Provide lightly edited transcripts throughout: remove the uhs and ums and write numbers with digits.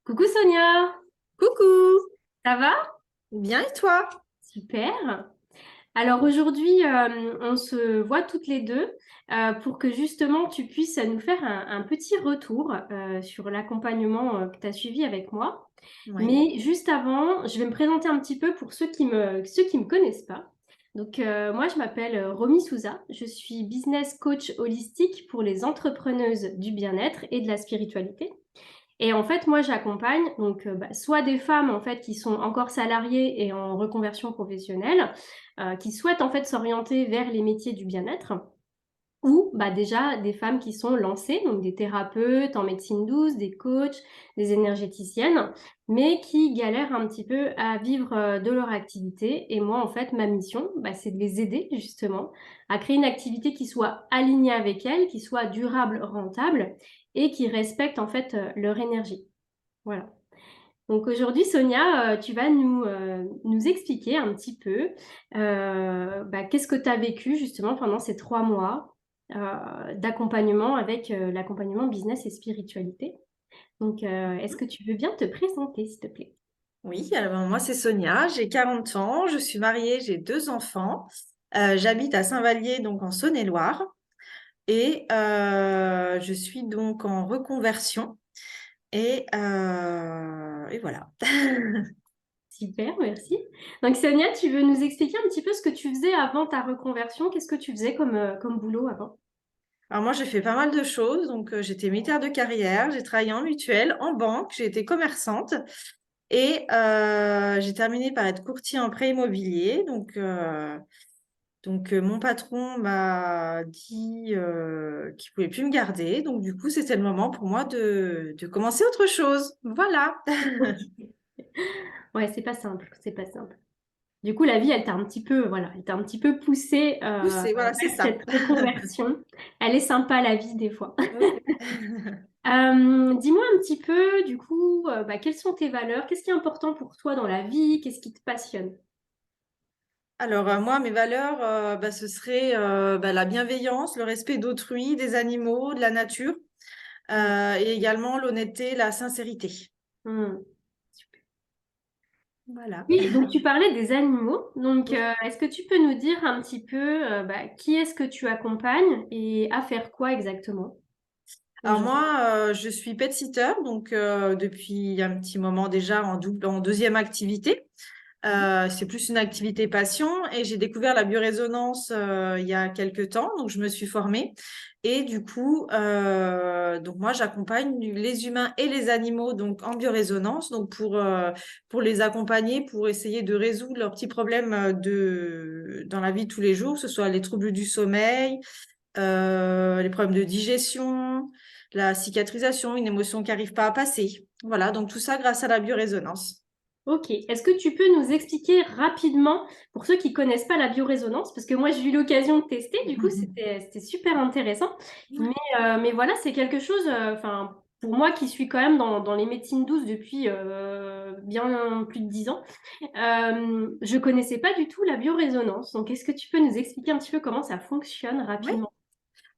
Coucou Sonia, Coucou, ça va? bien et toi? Super. Alors aujourd'hui, on se voit toutes les deux pour que justement tu puisses nous faire un petit retour sur l'accompagnement que tu as suivi avec moi. Oui. Mais juste avant, je vais me présenter un petit peu pour ceux qui me connaissent pas. Donc moi, je m'appelle Romy Souza, je suis business coach holistique pour les entrepreneuses du bien-être et de la spiritualité. Et en fait, moi, j'accompagne donc soit des femmes en fait qui sont encore salariées et en reconversion professionnelle, qui souhaitent en fait s'orienter vers les métiers du bien-être, ou déjà des femmes qui sont lancées, donc des thérapeutes en médecine douce, des coachs, des énergéticiennes, mais qui galèrent un petit peu à vivre de leur activité. Et moi, en fait, ma mission, c'est de les aider justement à créer une activité qui soit alignée avec elles, qui soit durable, rentable et qui respecte en fait leur énergie. Voilà. Donc aujourd'hui, Sonia, tu vas nous expliquer un petit peu qu'est-ce que tu as vécu justement pendant ces 3 mois d'accompagnement avec l'accompagnement business et spiritualité. Donc, est-ce que tu veux bien te présenter, s'il te plaît? Oui, alors moi c'est Sonia, j'ai 40 ans, je suis mariée, j'ai deux enfants. J'habite à Saint-Vallier, donc en Saône-et-Loire, et je suis donc en reconversion. Et voilà. Super, merci. Donc, Sonia, tu veux nous expliquer un petit peu ce que tu faisais avant ta reconversion? Qu'est-ce que tu faisais comme boulot avant? Alors moi j'ai fait pas mal de choses, donc j'étais militaire de carrière, j'ai travaillé en mutuelle, en banque, j'ai été commerçante et j'ai terminé par être courtier en prêt immobilier. Donc, mon patron m'a dit qu'il pouvait plus me garder. Donc, du coup, c'était le moment pour moi de commencer autre chose. Voilà. Ok. Ouais, c'est pas simple, c'est pas simple. Du coup, la vie, elle t'a un petit peu, voilà, elle t'a un petit peu poussé Poussé, voilà, c'est vers ça. cette reconversion. Elle est sympa, la vie, des fois. Ouais. Dis-moi un petit peu, du coup, quelles sont tes valeurs? Qu'est-ce qui est important pour toi dans la vie? Qu'est-ce qui te passionne? Alors, moi, mes valeurs, ce serait la bienveillance, le respect d'autrui, des animaux, de la nature, Mm. et également l'honnêteté, la sincérité. Mm. Voilà. Oui, donc tu parlais des animaux. Donc, Oui. est-ce que tu peux nous dire un petit peu qui est-ce que tu accompagnes et à faire quoi exactement Alors aujourd'hui? moi, je suis pet sitter, donc depuis un petit moment déjà en deuxième activité. C'est plus une activité passion et j'ai découvert la biorésonance il y a quelques temps, donc je me suis formée et du coup, donc moi j'accompagne les humains et les animaux donc en biorésonance, donc pour les accompagner, pour essayer de résoudre leurs petits problèmes dans la vie de tous les jours, que ce soit les troubles du sommeil, les problèmes de digestion, la cicatrisation, une émotion qui n'arrive pas à passer. Voilà, donc tout ça grâce à la biorésonance. Ok. Est-ce que tu peux nous expliquer rapidement, pour ceux qui connaissent pas la biorésonance, parce que moi j'ai eu l'occasion de tester, du coup c'était super intéressant. Mais voilà, c'est quelque chose, enfin pour moi qui suis quand même dans les médecines douces depuis bien plus de 10 ans, je connaissais pas du tout la biorésonance. Donc est-ce que tu peux nous expliquer un petit peu comment ça fonctionne Oui. rapidement?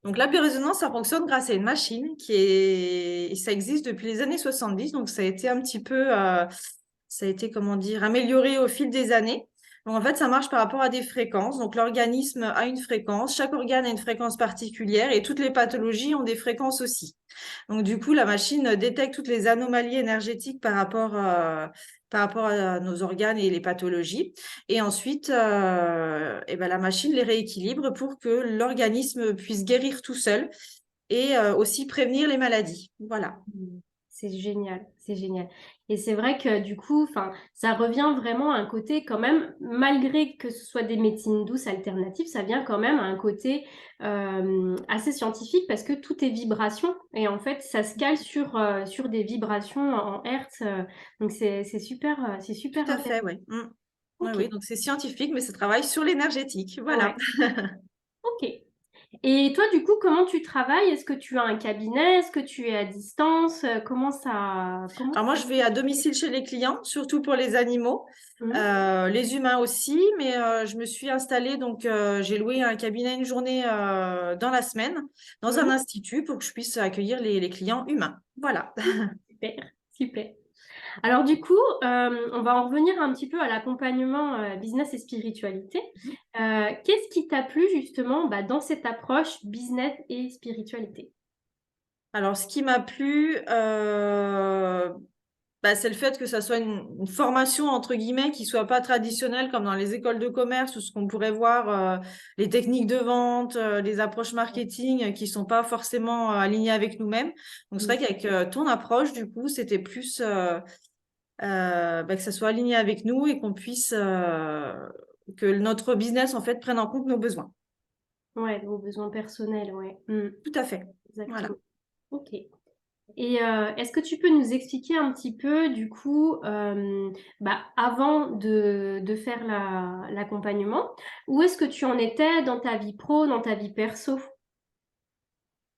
Donc la biorésonance, ça fonctionne grâce à une machine et ça existe depuis les années 70. Donc ça a été un petit peu, ça a été, comment dire, amélioré au fil des années. Donc en fait, ça marche par rapport à des fréquences. Donc l'organisme a une fréquence, chaque organe a une fréquence particulière et toutes les pathologies ont des fréquences aussi. Donc du coup, la machine détecte toutes les anomalies énergétiques par rapport à nos organes et les pathologies. Et ensuite, la machine les rééquilibre pour que l'organisme puisse guérir tout seul et aussi prévenir les maladies. Voilà. Mm. C'est génial, c'est génial. Et c'est vrai que du coup, enfin, ça revient vraiment à un côté quand même, malgré que ce soit des médecines douces alternatives, ça vient quand même à un côté assez scientifique parce que tout est vibration et en fait, ça se cale sur des vibrations en hertz. Donc c'est Tout super à intéressant. fait, oui. Mm. Oui, Ok, oui, donc c'est scientifique, mais ça travaille sur l'énergétique. Voilà. ouais, ok. Et toi, du coup, comment tu travailles? Est-ce que tu as un cabinet? Est-ce que tu es à distance? Comment Alors moi, ça je vais à domicile chez les clients, surtout pour les animaux, Mhm. les humains aussi, mais je me suis installée, donc j'ai loué un cabinet une journée dans la semaine, dans un Mhm. institut pour que je puisse accueillir les clients humains. Voilà. Super, super. Alors du coup, on va en revenir un petit peu à l'accompagnement business et spiritualité. Qu'est-ce qui t'a plu justement dans cette approche business et spiritualité? Alors, ce qui m'a plu, c'est le fait que ça soit une formation, entre guillemets, qui soit pas traditionnelle comme dans les écoles de commerce ou ce qu'on pourrait voir, les techniques de vente, les approches marketing qui sont pas forcément alignées avec nous-mêmes. Donc, c'est vrai Mm. qu'avec ton approche, du coup, c'était plus que ça soit aligné avec nous et qu'on puisse, que notre business, en fait, prenne en compte nos besoins. Ouais, vos besoins personnels, ouais. Mm. Tout à fait. Voilà. Exactement. Ok. Et est-ce que tu peux nous expliquer un petit peu, du coup, avant de faire l'accompagnement, où est-ce que tu en étais dans ta vie pro, dans ta vie perso?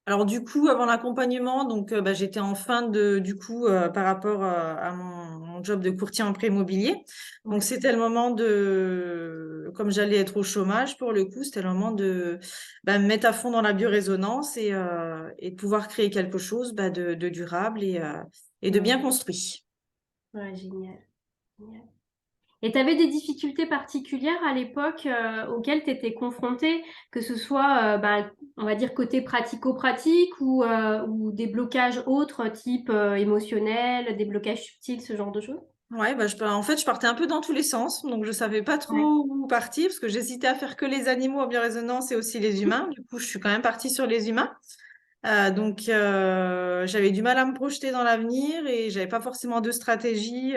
Alors du coup, avant l'accompagnement, donc j'étais en fin de du coup par rapport à mon job de courtier en prêt immobilier. Donc Ouais. c'était le moment de, comme j'allais être au chômage pour le coup, c'était le moment de me mettre à fond dans la biorésonance et de pouvoir créer quelque chose de durable et de Ouais. bien construit. Ouais, génial. Génial. Et tu avais des difficultés particulières à l'époque auxquelles tu étais confrontée, que ce soit, on va dire, côté pratico-pratique ou des blocages autres, type émotionnel, des blocages subtils, ce genre de choses? Ouais, en fait, je partais un peu dans tous les sens, donc je savais pas Ouais. trop où partir parce que j'hésitais à faire que les animaux en biorésonance et aussi les humains. Du coup, je suis quand même partie sur les humains. J'avais du mal à me projeter dans l'avenir et j'avais pas forcément de stratégie.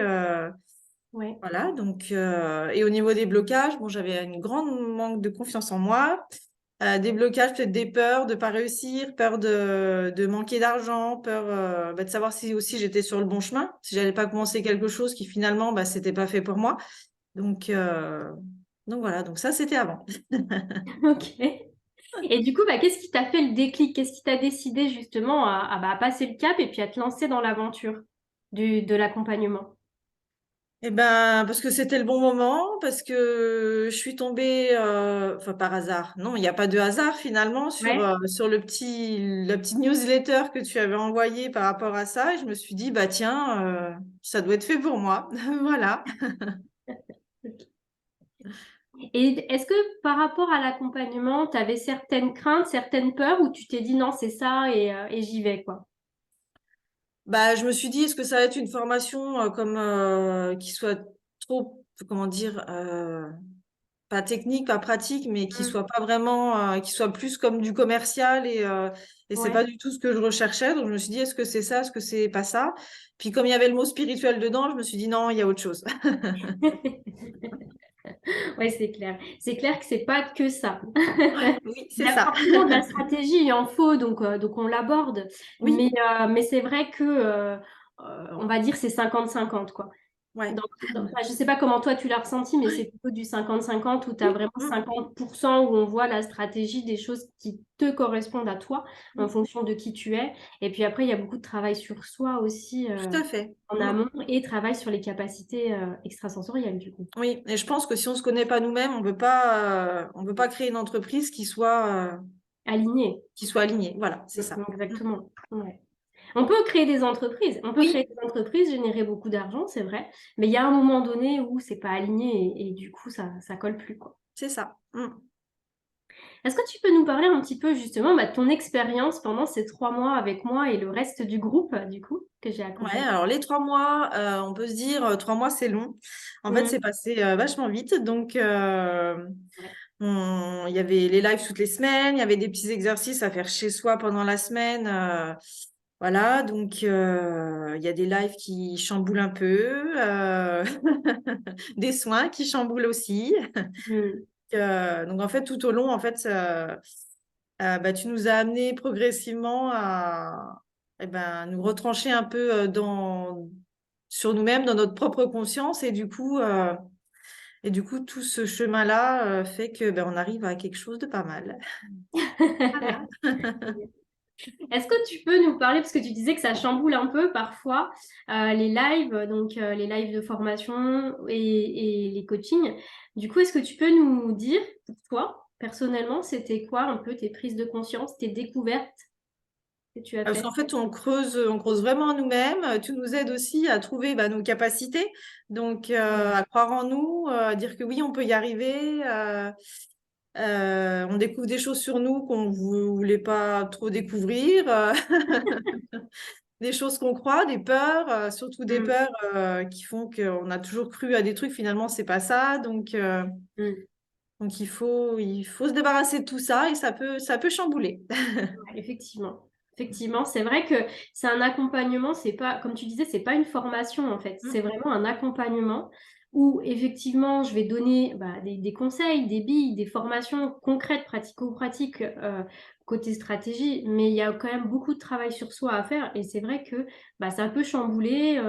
Ouais. Voilà, et au niveau des blocages, bon, j'avais une grande manque de confiance en moi. Des blocages, peut-être des peurs de pas réussir, peur de manquer d'argent, peur de savoir si aussi j'étais sur le bon chemin, si j'allais pas commencer quelque chose qui finalement c'était pas fait pour moi. Donc, euh, donc voilà, donc ça c'était avant. Ok. Et du coup, qu'est-ce qui t'a fait le déclic? Qu'est-ce qui t'a décidé justement à passer le cap et puis à te lancer dans l'aventure de l'accompagnement? Eh ben, parce que c'était le bon moment, parce que je suis tombée, enfin par hasard. Non, il n'y a pas de hasard finalement Ouais. sur la petite newsletter que tu avais envoyée par rapport à ça. Et je me suis dit, bah tiens, ça doit être fait pour moi. Voilà. Et est-ce que par rapport à l'accompagnement, tu avais certaines craintes, certaines peurs ou tu t'es dit non, c'est ça et j'y vais, quoi? Bah, je me suis dit, est-ce que ça va être une formation qui soit trop, comment dire, pas technique, pas pratique, mais qui Mm. soit pas vraiment, qui soit plus comme du commercial et c'est Ouais. pas du tout ce que je recherchais. Donc je me suis dit, est-ce que c'est ça, est-ce que c'est pas ça? Puis comme il y avait le mot spirituel dedans, je me suis dit non, il y a autre chose. Ouais, c'est clair. C'est clair que c'est pas que ça. Oui, Il c'est y a ça. forcément de la stratégie, il en faut, donc on l'aborde. Oui, Mais c'est vrai que, on va dire, c'est 50-50, quoi. ouais. Je ne sais pas comment toi tu l'as ressenti, mais c'est plutôt du 50-50 où tu as Oui. vraiment Mm, 50% où on voit la stratégie des choses qui te correspondent à toi en mm. fonction de qui tu es. Et puis après, il y a beaucoup de travail sur soi aussi Tout à fait. en Mm. amont et travail sur les capacités extrasensorielles du coup. Oui, et je pense que si on se connaît pas nous-mêmes, on peut pas créer une entreprise Aligné. qui soit alignée. Voilà, c'est ça. Mm. Exactement. Ouais. On peut créer des entreprises. On peut créer Oui, des entreprises, générer beaucoup d'argent, c'est vrai. Mais il y a un moment donné où c'est pas aligné et du coup, ça colle plus, quoi. c'est ça. Mm. Est-ce que tu peux nous parler un petit peu justement de ton expérience pendant ces 3 mois avec moi et le reste du groupe, du coup, que j'ai Ouais, accompagné? alors les 3 mois, on peut se dire 3 mois c'est long. En fait, Mm. c'est passé vachement vite. Ouais. Il y avait les lives toutes les semaines, il y avait des petits exercices à faire chez soi pendant la semaine. Voilà, il y a des lives qui chamboulent un peu, des soins qui chamboulent aussi. Mm. Donc en fait, tout au long, en fait, tu nous as amené progressivement à nous retrancher un peu sur nous-mêmes, dans notre propre conscience. Et du coup, tout ce chemin-là fait que on arrive à quelque chose de pas mal. Voilà. Est-ce que tu peux nous parler, parce que tu disais que ça chamboule un peu parfois, les lives, donc les lives de formation et les coachings. Du coup, est-ce que tu peux nous dire, pour toi, personnellement, c'était quoi un peu tes prises de conscience, tes découvertes? que tu as Parce fait? qu'en fait, on creuse vraiment nous-mêmes. Tu nous aides aussi à trouver nos capacités, donc à croire en nous, à dire que oui, on peut y arriver. On découvre des choses sur nous qu'on ne voulait pas trop découvrir, des choses qu'on croit, des peurs, surtout des Mm, peurs qui font qu'on a toujours cru à des trucs, finalement, c'est pas ça. mm. Donc il faut se débarrasser de tout ça et ça peut chambouler. Ouais, effectivement. Effectivement, c'est vrai que c'est un accompagnement, c'est pas, comme tu disais, c'est pas une formation en fait, c'est vraiment un accompagnement où effectivement je vais donner des conseils, des billes, des formations concrètes, pratico-pratiques côté stratégie, mais il y a quand même beaucoup de travail sur soi à faire et c'est vrai que ça peut chambouler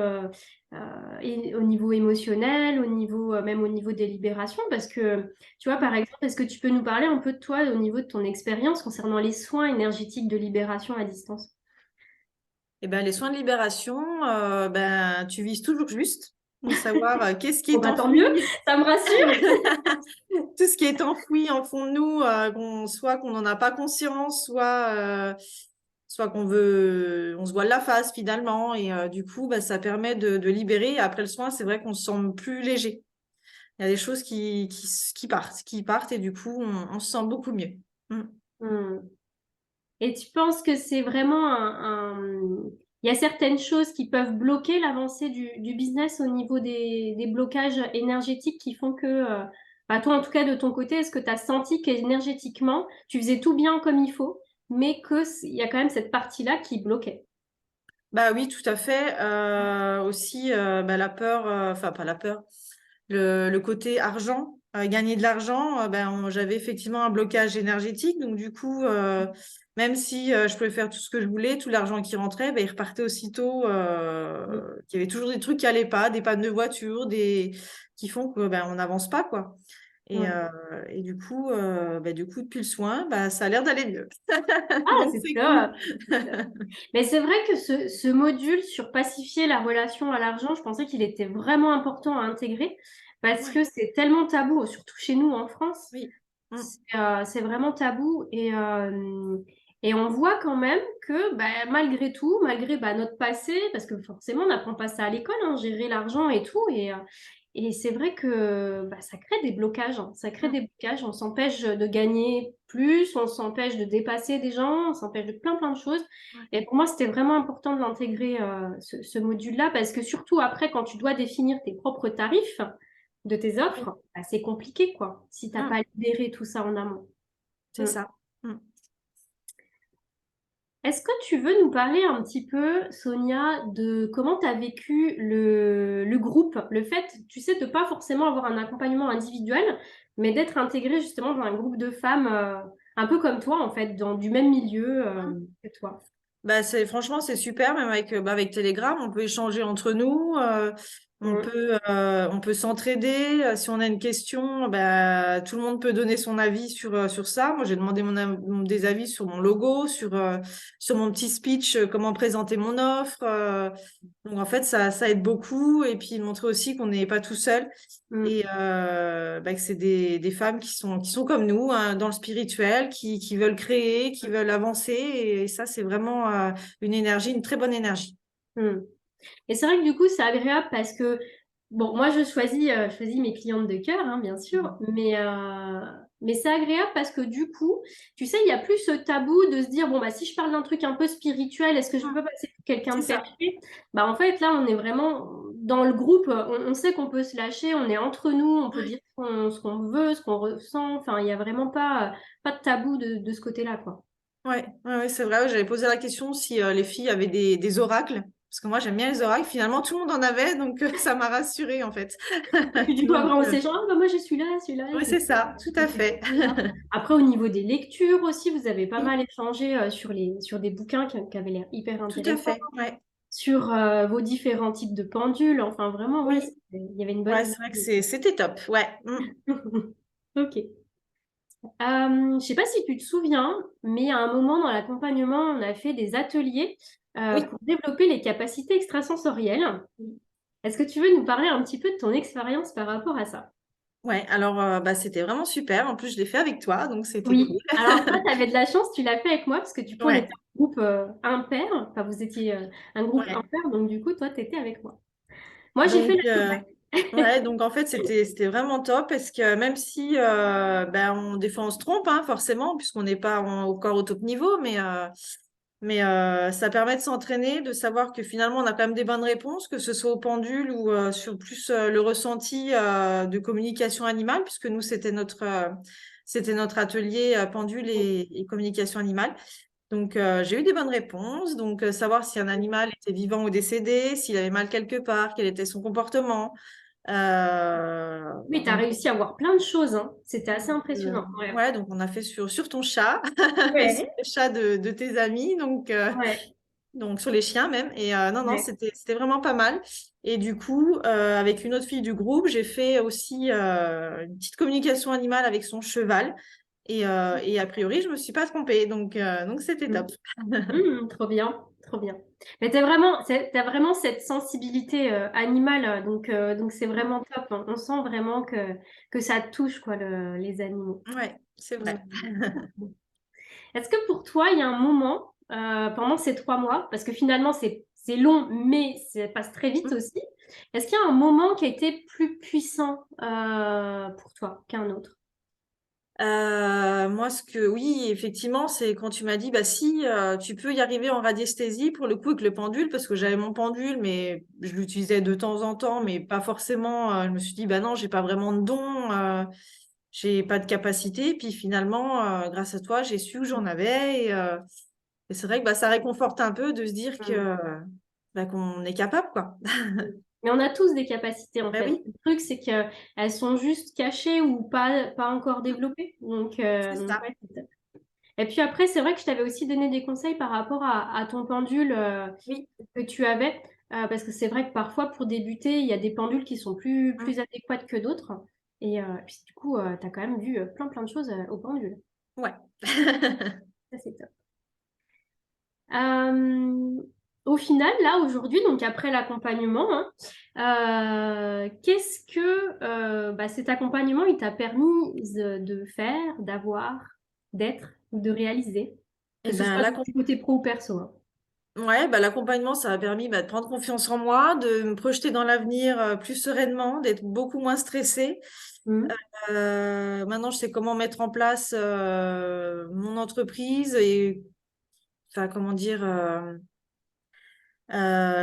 et au niveau émotionnel, au niveau, même au niveau des libérations, parce que tu vois, par exemple, est-ce que tu peux nous parler un peu de toi au niveau de ton expérience concernant les soins énergétiques de libération à distance? Et ben, les soins de libération, tu vises toujours juste, de savoir qu'est-ce qui Bon, est bah tant mieux, enfoui, ça me rassure. tout ce qui est enfoui en fond de nous, soit qu'on n'en a pas conscience, soit on se voile la face finalement, et du coup, ça permet de libérer. Et après le soin, c'est vrai qu'on se sent plus léger. Il y a des choses qui partent, et du coup, on se sent beaucoup mieux. Mm. Hmm. Et tu penses que c'est vraiment il y a certaines choses qui peuvent bloquer l'avancée du business au niveau des blocages énergétiques qui font que, toi en tout cas de ton côté, est-ce que tu as senti qu'énergétiquement, tu faisais tout bien comme il faut, mais qu'il y a quand même cette partie-là qui bloquait? Bah oui, tout à fait. Aussi, la peur, enfin pas la peur, le côté argent, gagner de l'argent, j'avais effectivement un blocage énergétique. Donc du coup, même si je pouvais faire tout ce que je voulais, tout l'argent qui rentrait, il repartait aussitôt. Il y avait toujours des trucs qui allaient pas, des pannes de voiture, qui font que on n'avance pas, quoi. Et, Ouais. euh, et du coup, depuis le soin, ça a l'air d'aller mieux. Ah, Donc c'est c'est cool. ça. Mais c'est vrai que ce module sur pacifier la relation à l'argent, je pensais qu'il était vraiment important à intégrer parce Ouais, que c'est tellement tabou, surtout chez nous en France. oui. Mm. C'est vraiment tabou et on voit quand même que malgré tout, malgré notre passé, parce que forcément on n'apprend pas ça à l'école, hein, gérer l'argent et tout, et c'est vrai que ça crée des blocages, hein. Ça crée Mm. des blocages, on s'empêche de gagner plus, on s'empêche de dépasser des gens, on s'empêche de plein de choses. Ouais. Et pour moi, c'était vraiment important de l'intégrer, ce module-là, parce que surtout après, quand tu dois définir tes propres tarifs de tes Oui. offres, c'est compliqué, quoi, si t'as Mm. pas libéré tout ça en amont. C'est Mm. ça. Mm. Est-ce que tu veux nous parler un petit peu, Sonia, de comment tu as vécu le groupe, le fait, tu sais, de pas forcément avoir un accompagnement individuel, mais d'être intégré justement dans un groupe de femmes un peu comme toi, en fait, dans du même milieu que toi. Franchement, c'est super, même avec Telegram, on peut échanger entre nous, Mm. on peut s'entraider. Si on a une question, tout le monde peut donner son avis sur ça. Moi, j'ai demandé des avis sur mon logo, sur mon petit speech, comment présenter mon offre. Donc, en fait, ça aide beaucoup. Et puis, montrer aussi qu'on n'est pas tout seul. Mm. Et que c'est des femmes qui sont comme nous, hein, dans le spirituel, qui veulent créer, qui veulent avancer. Et ça, c'est vraiment une énergie, une très bonne énergie. Mm. Et c'est vrai que du coup, c'est agréable parce que, bon, moi, je choisis mes clientes de cœur, hein, bien sûr, mais c'est agréable parce que du coup, tu sais, il n'y a plus ce tabou de se dire, bon, si je parle d'un truc un peu spirituel, est-ce que je Mm. peux passer pour quelqu'un C'est de ça. perché? En fait, là, on est vraiment dans le groupe, on sait qu'on peut se lâcher, on est entre nous, on peut Ouais, dire ce qu'on veut, ce qu'on ressent, enfin, il n'y a vraiment pas de tabou de ce côté-là, quoi. ouais, c'est vrai. J'avais posé la question si les filles avaient des oracles. Parce que moi, j'aime bien les oracles. Finalement, tout le monde en avait, donc ça m'a rassurée, en fait. Et puis du coup, Donc, après, on sait genre, ah, moi, j'ai celui-là, oui, c'est c'est ça, tout à fait. Après, au niveau des lectures aussi, vous avez pas Oui, mal échangé sur des bouquins qui avaient l'air hyper tout à intéressants, fait. Ouais. sur vos différents types de pendules. Enfin, vraiment, ouais, Oui, il y avait une bonne ouais, c'est vrai que dynamique. c'était top. Ouais. Mm. Ok. Je sais pas si tu te souviens, mais à un moment dans l'accompagnement, on a fait des ateliers Oui. pour développer les capacités extrasensorielles. Est-ce que tu veux nous parler un petit peu de ton expérience par rapport à ça? Ouais, alors c'était vraiment super. En plus, je l'ai fait avec toi, donc c'était cool. Oui. Alors toi, tu avais de la chance, tu l'as fait avec moi, parce que du coup, on était Ouais, un groupe impair. Enfin, vous étiez un groupe ouais. impair, donc du coup, toi, tu étais avec moi. Moi, j'ai fait Donc, la Zumba. ouais, donc en fait, c'était vraiment top parce que même si des fois on se trompe, hein, forcément, puisqu'on n'est pas encore au top niveau, mais ça permet de s'entraîner, de savoir que finalement on a quand même des bonnes réponses, que ce soit au pendule ou sur plus le ressenti de communication animale, puisque nous c'était notre atelier pendule et communication animale. Donc, j'ai eu des bonnes réponses. Donc, savoir si un animal était vivant ou décédé, s'il avait mal quelque part, quel était son comportement. Euh, Oui, tu as donc, réussi à voir plein de choses, hein. C'était assez impressionnant. Ouais. ouais, donc on a fait sur ton chat et sur Ouais, le chat de tes amis, ouais, donc sur les chiens même. Et non, non, ouais. c'était vraiment pas mal. Et du coup, avec une autre fille du groupe, j'ai fait aussi une petite communication animale avec son cheval. Et a priori, je me suis pas trompée. Donc c'était Mm. top. Trop bien, trop bien. Mais t'as vraiment cette sensibilité animale, donc c'est vraiment top, hein. On sent vraiment que ça touche quoi, les animaux. Ouais, c'est Mm. vrai. Est-ce que pour toi, il y a un moment pendant ces 3 mois, parce que finalement c'est long, mais ça passe très vite aussi, est-ce qu'il y a un moment qui a été plus puissant pour toi qu'un autre? Moi, oui, effectivement, c'est quand tu m'as dit, bah si, tu peux y arriver en radiesthésie, pour le coup, avec le pendule, parce que j'avais mon pendule, mais je l'utilisais de temps en temps, mais pas forcément. Je me suis dit, bah non, j'ai pas vraiment de don, j'ai pas de capacité. Puis finalement, grâce à toi, j'ai su que j'en avais. Et c'est vrai que ça réconforte un peu de se dire Mm. qu'on est capable, quoi. Mais on a tous des capacités en Bah fait. oui, Le truc, c'est qu'elles sont juste cachées ou pas encore développées. c'est Donc ça. ouais, c'est top. Et puis après, c'est vrai que je t'avais aussi donné des conseils par rapport à ton pendule Oui. que tu avais. Parce que c'est vrai que parfois, pour débuter, il y a des pendules qui sont Mm. plus adéquates que d'autres. Et puis du coup, tu as quand même vu plein de choses au pendule. Ouais. Ça, c'est top. Euh, Au final, là, aujourd'hui, donc après l'accompagnement, hein, qu'est-ce que cet accompagnement, il t'a permis de faire, d'avoir, d'être ou de réaliser, que Et ce ben soit là, du côté pro ou perso, hein. ouais, l'accompagnement, ça m'a permis de prendre confiance en moi, de me projeter dans l'avenir plus sereinement, d'être beaucoup moins stressée. Mhm. Maintenant, je sais comment mettre en place mon entreprise et, enfin, comment dire,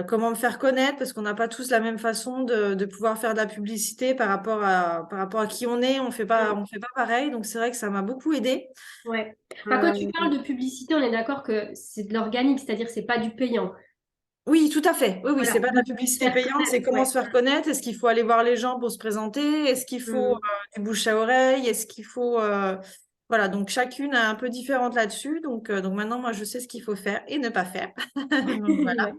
comment me faire connaître, parce qu'on n'a pas tous la même façon de pouvoir faire de la publicité par rapport à qui on est. Mhm. On fait pas pareil. Donc, c'est vrai que ça m'a beaucoup aidée. Ouais. Enfin, quand tu Euh, parles de publicité, on est d'accord que c'est de l'organique, c'est-à-dire c'est pas du payant. Oui, tout à fait. Oui, oui, Voilà, c'est pas de la donc se publicité faire payante, c'est connaître, comment ouais. se faire connaître. Est-ce qu'il faut aller voir les gens pour se présenter? Est-ce qu'il faut Mhm. du bouche à oreille? Est-ce qu'il faut voilà, donc chacune est un peu différente là-dessus. Donc maintenant, moi, je sais ce qu'il faut faire et ne pas faire. Donc voilà.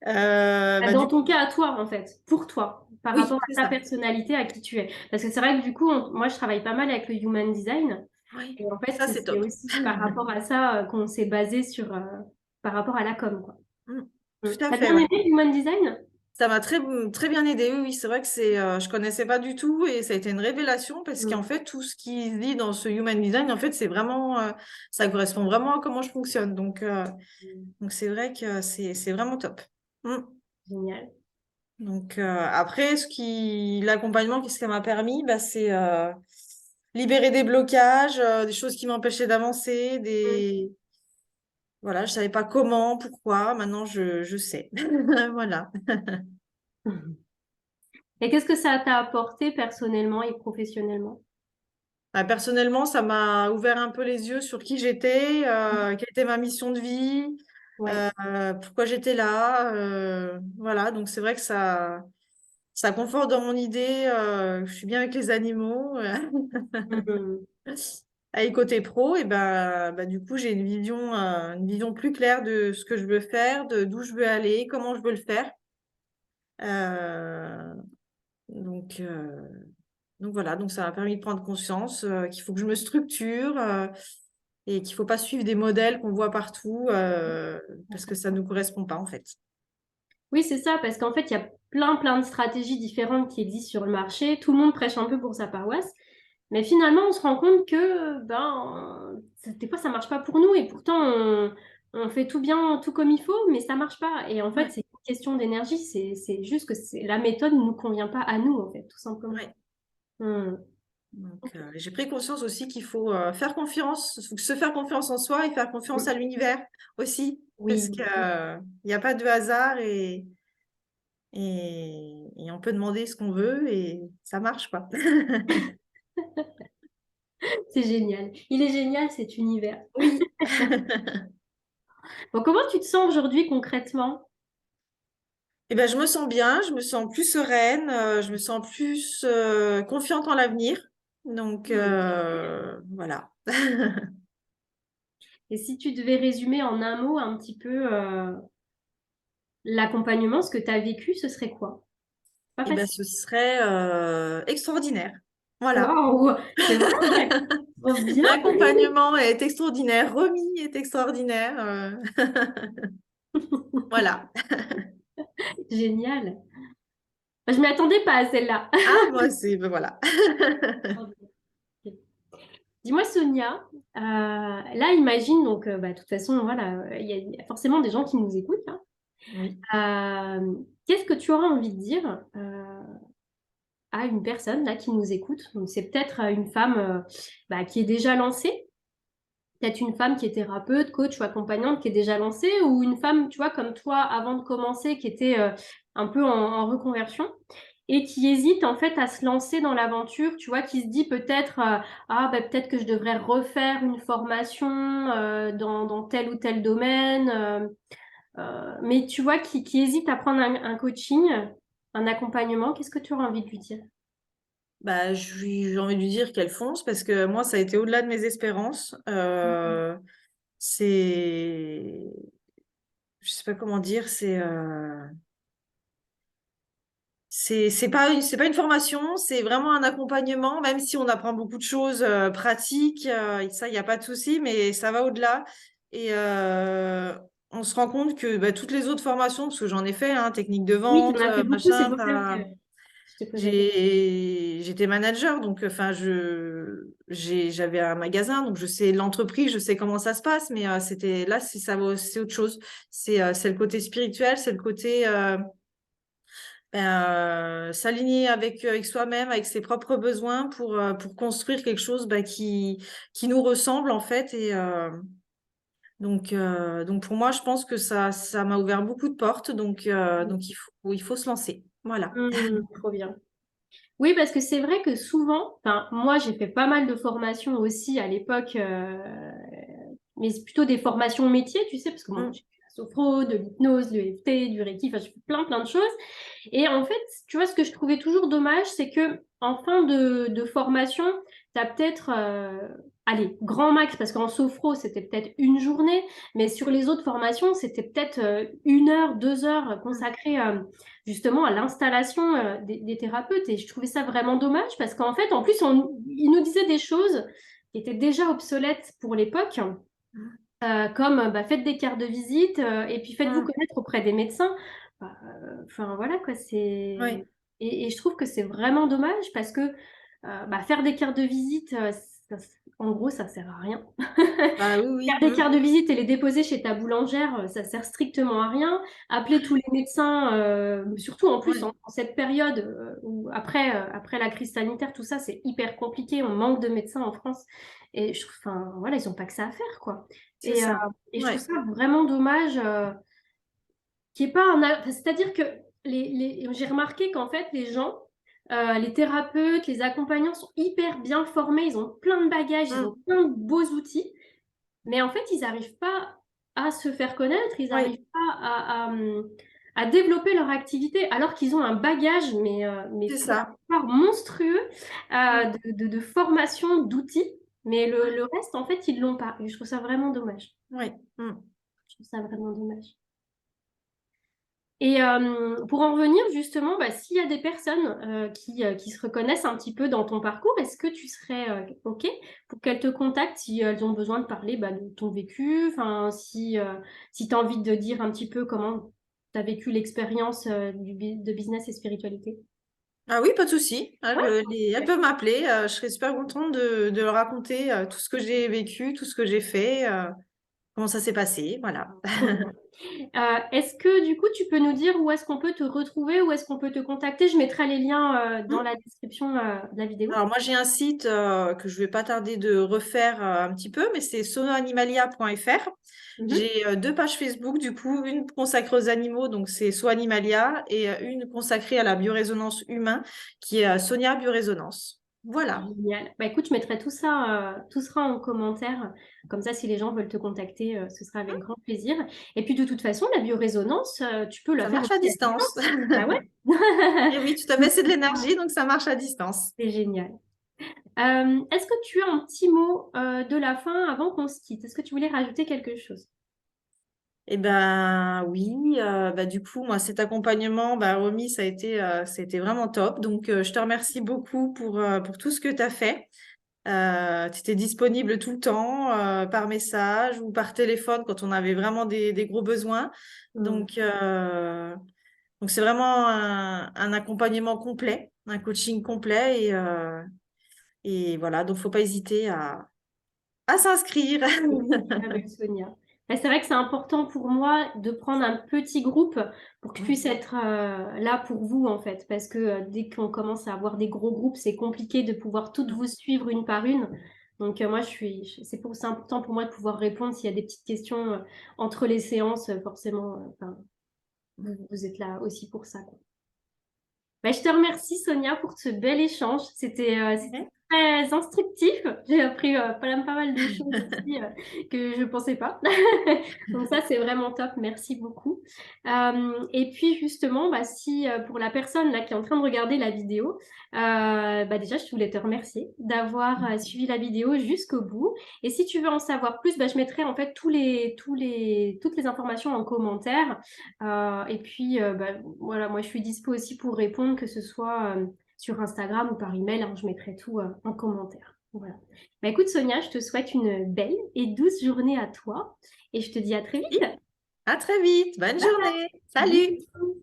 Ouais. Dans Du coup, ton cas à toi, en fait, pour toi, par oui, rapport c'est à ta ça. personnalité, à qui tu es. Parce que c'est vrai que du coup, moi, je travaille pas mal avec le human design. Oui, Et en fait, ça c'est c'est top. aussi par rapport à ça qu'on s'est basé sur, par rapport à la com, quoi. Mm, Mm. tout à T'as fait, bien ouais. aimé le human design? Ça m'a très bien aidé. Oui, oui, c'est vrai que je connaissais pas du tout et ça a été une révélation parce qu'en Mm. fait, tout ce qui se dit dans ce human design, en fait, c'est vraiment, ça correspond vraiment à comment je fonctionne. Donc c'est vrai que c'est vraiment top. Mm. Génial. Donc, après, l'accompagnement, qu'est-ce que ça m'a permis? C'est libérer des blocages, des choses qui m'empêchaient d'avancer, voilà, je savais pas comment, pourquoi. Maintenant, je sais. Voilà. Mm. Et qu'est-ce que ça t'a apporté personnellement et professionnellement? Personnellement, ça m'a ouvert un peu les yeux sur qui j'étais, quelle était ma mission de vie, Ouais. pourquoi j'étais là. Voilà, donc c'est vrai que ça conforte dans mon idée. Je suis bien avec les animaux. Mm. Et côté pro, et du coup, j'ai une vision plus claire de ce que je veux faire, de d'où je veux aller, comment je veux le faire. Euh, donc, euh, donc voilà, donc ça m'a permis de prendre conscience qu'il faut que je me structure et qu'il faut pas suivre des modèles qu'on voit partout parce que ça ne nous correspond pas en fait. Oui, c'est ça, parce qu'en fait, il y a plein de stratégies différentes qui existent sur le marché. Tout le monde prêche un peu pour sa paroisse. Mais finalement, on se rend compte que des fois, ça marche pas pour nous. Et pourtant, on fait tout bien, tout comme il faut, mais ça marche pas. Et en fait, Ouais, c'est une question d'énergie. C'est juste que la méthode ne nous convient pas à nous, en fait, tout simplement. ouais. Hmm. Donc, j'ai pris conscience aussi qu'il faut faire confiance, se faire confiance en soi et faire confiance à l'univers aussi, parce Oui. que il n'y a pas de hasard et on peut demander ce qu'on veut et ça marche pas. C'est génial. Il est génial, cet univers. Oui. Bon, comment tu te sens aujourd'hui concrètement? Eh ben, je me sens bien, je me sens plus sereine, je me sens plus confiante en l'avenir. Donc, Hmm. voilà. Et si tu devais résumer en un mot un petit peu l'accompagnement, ce que tu as vécu, ce serait quoi? Pas Eh ben, facile. ce serait extraordinaire. Voilà. Waouh, c'est vrai, trop bien. L'accompagnement est extraordinaire, Romy est extraordinaire. Voilà. Génial. Je m'y attendais pas à celle-là. Ah, moi, c'est, ben voilà. Dis-moi, Sonia, là, imagine, donc, de toute façon, voilà, il y a forcément des gens qui nous écoutent, hein. Oui. Qu'est-ce que tu auras envie de dire à une personne là qui nous écoute? Donc, c'est peut-être une femme qui est déjà lancée, peut-être une femme qui est thérapeute, coach ou accompagnante qui est déjà lancée, ou une femme, tu vois, comme toi, avant de commencer, qui était un peu en reconversion et qui hésite en fait à se lancer dans l'aventure, tu vois, qui se dit peut-être, peut-être que je devrais refaire une formation dans tel ou tel domaine, mais tu vois, qui hésite à prendre un coaching, un accompagnement, qu'est-ce que tu auras envie de lui dire? Bah, j'ai envie de lui dire qu'elle fonce parce que moi, ça a été au-delà de mes espérances. C'est, je sais pas comment dire, c'est pas une formation, c'est vraiment un accompagnement, même si on apprend beaucoup de choses pratiques, et ça, il n'y a pas de souci, mais ça va au-delà. Et on se rend compte que bah, toutes les autres formations, parce que j'en ai fait, hein, technique de Oui, tu vente, en as fait beaucoup, c'est machin, pour ça que je te pose la question. j'étais manager, donc enfin, j'avais un magasin, donc je sais l'entreprise, je sais comment ça se passe, mais c'était là, c'est autre chose. C'est le côté spirituel, c'est le côté s'aligner avec soi-même, avec ses propres besoins pour construire quelque chose qui nous ressemble en fait. Et donc pour moi, je pense que ça m'a ouvert beaucoup de portes. Donc il faut se lancer. Voilà. Trop bien. Oui, parce que c'est vrai que souvent, enfin, moi j'ai fait pas mal de formations aussi à l'époque, mais c'est plutôt des formations métiers, tu sais, parce que bon, Mm, j'ai fait la sophro, de l'hypnose, de l'EFT, du Reiki, enfin, j'ai fait plein de choses. Et en fait, tu vois, ce que je trouvais toujours dommage, c'est que en fin de formation, tu as peut-être, allez, grand max, parce qu'en sophro, c'était peut-être une journée, mais sur les autres formations, c'était peut-être 1 heure, 2 heures mm. consacrées justement à l'installation des thérapeutes. Et je trouvais ça vraiment dommage, parce qu'en fait, en plus, ils nous disaient des choses qui étaient déjà obsolètes pour l'époque. Comme faites des cartes de visite et puis faites-vous Mm. connaître auprès des médecins. Enfin voilà quoi, Oui, et je trouve que c'est vraiment dommage parce que faire des cartes de visite, en gros, ça sert à rien. bah oui, oui. Faire des cartes de visite et les déposer chez ta boulangère, ça sert strictement à rien. Appeler tous les médecins, surtout en plus Ouais, en cette période où après la crise sanitaire, tout ça, c'est hyper compliqué. On manque de médecins en France. Et je trouve, enfin, voilà, ils n'ont pas que ça à faire, quoi. c'est Et, euh, ça. et je trouve Ouais. ça vraiment dommage qu'il n'y ait pas enfin, c'est-à-dire que j'ai remarqué qu'en fait, les gens, les thérapeutes, les accompagnants sont hyper bien formés. Ils ont plein de bagages, ils ont Mm. plein de beaux outils. Mais en fait, ils n'arrivent pas à se faire connaître, ils Oui, n'arrivent pas à développer leur activité, alors qu'ils ont un bagage, mais c'est pour la ça. plupart monstrueux, Mm. de formation, d'outils. Mais le reste, en fait, ils ne l'ont pas. Et je trouve ça vraiment dommage. Oui. Mm. Je trouve ça vraiment dommage. Et pour en revenir justement, s'il y a des personnes qui se reconnaissent un petit peu dans ton parcours, est-ce que tu serais OK pour qu'elles te contactent si elles ont besoin de parler de ton vécu, enfin, si tu as envie de dire un petit peu comment as vécu l'expérience de business et spiritualité? Ah oui, pas de souci. Ouais. Elles peuvent m'appeler. Je serais super contente de leur raconter tout ce que j'ai vécu, tout ce que j'ai fait, comment ça s'est passé. Voilà. Trop bien. Est-ce que du coup, tu peux nous dire où est-ce qu'on peut te retrouver, où est-ce qu'on peut te contacter? Je mettrai les liens dans la description de la vidéo. Alors moi j'ai un site que je vais pas tarder de refaire un petit peu, mais c'est sonoanimalia.fr. Mhm. J'ai 2 pages Facebook, du coup, une consacrée aux animaux, donc c'est So Animalia, et une consacrée à la biorésonance humain, qui est Sonia Biorésonance. Voilà, Génial. Bah écoute, je mettrai tout sera en commentaire. Comme ça, si les gens veulent te contacter, ce sera avec grand plaisir. Et puis de toute façon, la biorésonance, tu peux la ça faire marche à aussi à distance. distance. Ah ouais? Et oui, tout à fait, c'est de l'énergie, donc ça marche à distance. C'est génial. Est-ce que tu as un petit mot de la fin avant qu'on se quitte? Est-ce que tu voulais rajouter quelque chose? Eh ben oui, du coup, moi, cet accompagnement, Romy, ça a été vraiment top. Donc, je te remercie beaucoup pour tout ce que tu as fait. Tu étais disponible tout le temps, par message ou par téléphone quand on avait vraiment des gros besoins. Hmm. Donc c'est vraiment un accompagnement complet, un coaching complet. Et voilà, donc faut pas hésiter à s'inscrire. Oui, ma belle Sonia. Mais c'est vrai que c'est important pour moi de prendre un petit groupe pour que je puisse être là pour vous, en fait. Parce que dès qu'on commence à avoir des gros groupes, c'est compliqué de pouvoir toutes vous suivre une par une. Donc moi, c'est important pour moi de pouvoir répondre s'il y a des petites questions entre les séances, forcément. Enfin, vous êtes là aussi pour ça, quoi. Bah, je te remercie, Sonia, pour ce bel échange. C'était très instructif. J'ai appris pas mal de choses aussi que je ne pensais pas. Donc ça, c'est vraiment top. Merci beaucoup. Et puis justement, bah, si pour la personne là qui est en train de regarder la vidéo, déjà, je voulais te remercier d'avoir suivi la vidéo jusqu'au bout. Et si tu veux en savoir plus, bah, je mettrai en fait toutes les informations en commentaire. Et puis, voilà, moi, je suis dispo aussi pour répondre, que ce soit sur Instagram ou par email, hein, je mettrai tout en commentaire. Voilà. Bah, écoute, Sonia, je te souhaite une belle et douce journée à toi et je te dis à très vite. À très vite, bonne Bye bye. journée, salut! Bisous.